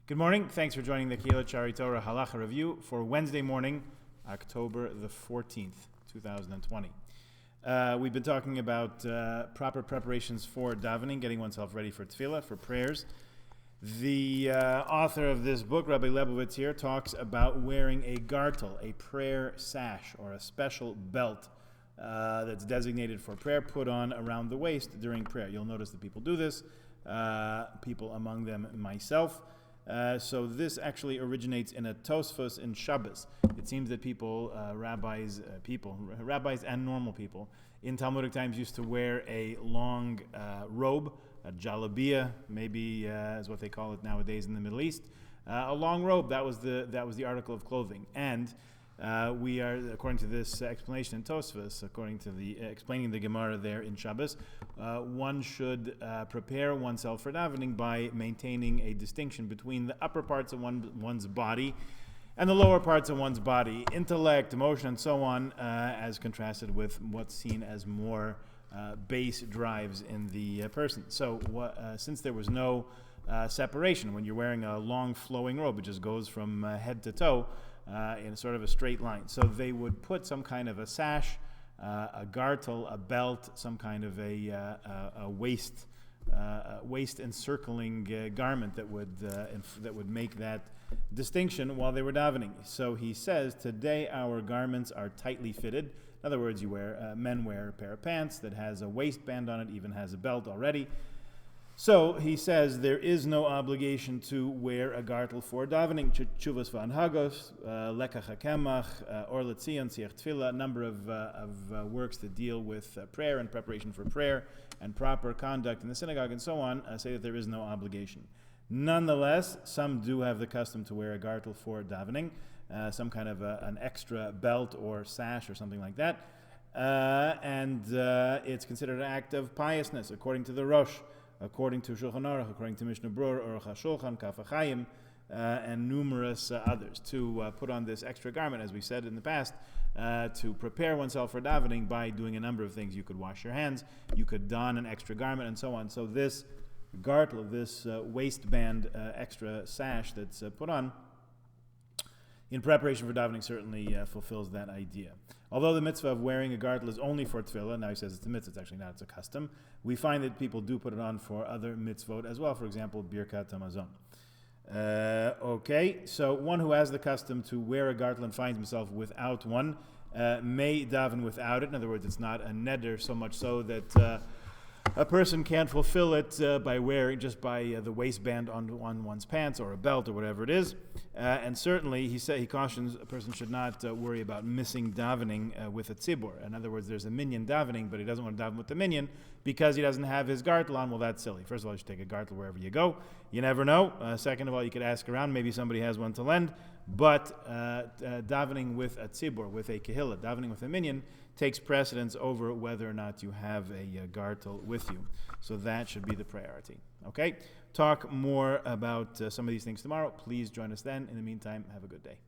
Good morning. Thanks for joining the Kehillat Shari Torah Halacha review for Wednesday morning, October the 14th, 2020. We've been talking about proper preparations for davening, getting oneself ready for tefillah, for prayers. The author of this book, Rabbi Lebovitz here, talks about wearing a gartel, a prayer sash, or a special belt that's designated for prayer, put on around the waist during prayer. You'll notice that people do this, people among them myself. So this actually originates in a Tosfos in Shabbos. It seems that rabbis and normal people in Talmudic times used to wear a long robe, a jalabia, maybe is what they call it nowadays in the Middle East. A long robe, that was the article of clothing. And we are, according to this explanation in Tosfos, according to the explaining the Gemara there in Shabbos, one should prepare oneself for davening by maintaining a distinction between the upper parts of one's body and the lower parts of one's body, intellect, emotion, and so on, as contrasted with what's seen as more base drives in the person. So since there was no separation, when you're wearing a long flowing robe, it just goes from head to toe, in sort of a straight line. So they would put some kind of a sash, a gartel, a belt, some kind of a waist encircling garment that would make that distinction while they were davening. So he says, today our garments are tightly fitted. In other words, men wear a pair of pants that has a waistband on it, even has a belt already. So he says there is no obligation to wear a gartel for davening. Tshuvas v'anhagos, lekach hakemach, or letzion, siach tefillah, a number of works that deal with prayer and preparation for prayer and proper conduct in the synagogue and so on, say that there is no obligation. Nonetheless, some do have the custom to wear a gartel for davening, some kind of an extra belt or sash or something like that, and it's considered an act of piousness according to the Rosh. According to Shulchan Aruch, according to Mishnah Brur, Aruch HaShulchan, Kaf HaChaim, and numerous others, to put on this extra garment, as we said in the past, to prepare oneself for davening by doing a number of things. You could wash your hands, you could don an extra garment, and so on. So this gartel, this waistband extra sash that's put on in preparation for davening certainly fulfills that idea. Although the mitzvah of wearing a gartel is only for tefillah, now he says it's a mitzvah, it's actually not, it's a custom, we find that people do put it on for other mitzvot as well, for example, Birkat Hamazon. Okay, so one who has the custom to wear a gartel and finds himself without one may daven without it. In other words, it's not a neder, so much so that a person can't fulfill it by wearing just by the waistband on one's pants or a belt or whatever it is. And certainly, he cautions a person should not worry about missing davening with a tzibur. In other words, there's a minyan davening, but he doesn't want to daven with the minyan because he doesn't have his gartel on. Well, that's silly. First of all, you should take a gartel wherever you go. You never know. Second of all, you could ask around. Maybe somebody has one to lend. But davening with a tzibur, with a kehillah, davening with a minyan, takes precedence over whether or not you have a gartel with you. So that should be the priority. Okay? Talk more about some of these things tomorrow. Please join us then. In the meantime, have a good day.